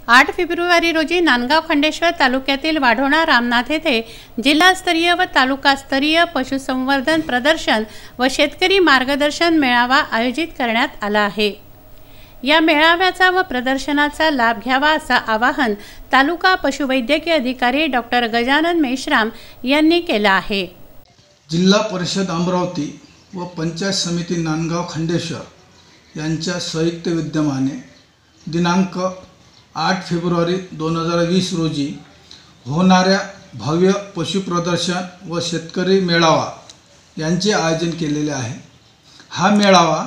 8 February रोजी नांदगाव खंडेश्वर तालुक्यातील वाढोणा रामनाथ येथे जिल्हास्तरीय व तालुकास्तरीय पशुसंवर्धन प्रदर्शन व शेतकरी मार्गदर्शन मेळावा आयोजित करण्यात आला आहे। या मेळाव्याचा व प्रदर्शनाचा लाभ घ्यावा असा आवाहन तालुका पशुवैद्यकीय अधिकारी डॉक्टर गजानन मेश्राम यांनी केला आहे। जिल्हा परिषद अमरावती व पंचायत समिती नांदगाव खंडेश्वर यांच्या संयुक्त विद्यमाने दिनांक 8 फेब्रुवारी 2020 रोजी होणाऱ्या भव्य पशु प्रदर्शन व शेतकरी मेळावा यांचे आयोजन केलेले आहे। हा मेळावा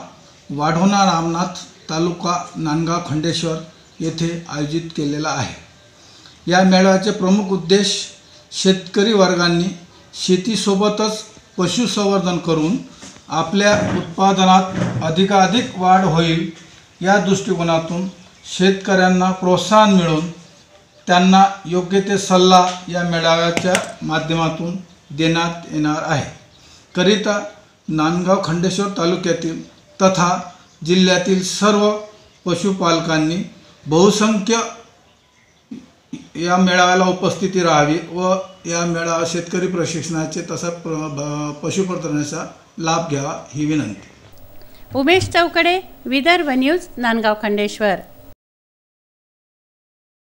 वाढोणा रामनाथ तालुका नांदगाव खंडेश्वर येथे आयोजित केलेला आहे। या मेळाव्याचे प्रमुख उद्देश शेतकरी वर्गांनी शेतीसोबतच पशुसंवर्धन करून आपल्या उत्पादनात अधिकाधिक वाढ होईल या दृष्टिकोनातून शेतकऱ्यांना प्रोत्साहन मिळून त्यांना योग्य ते सल्ला या मेळाव्याच्या माध्यमातून देण्यात येणार आहे। करिता नांदगाव खंडेश्वर तालुक्यातील तथा जिल्ह्यातील सर्व पशुपालकांनी बहुसंख्य या मेळाव्याला उपस्थिती राहावी व या मेळावा शेतकरी प्रशिक्षणाचे तसा पशुप्रदर्शनाचा लाभ घ्यावा ही विनंती। उमेश चौकडे, विदर्भ न्यूज, नांदगाव खंडेश्वर।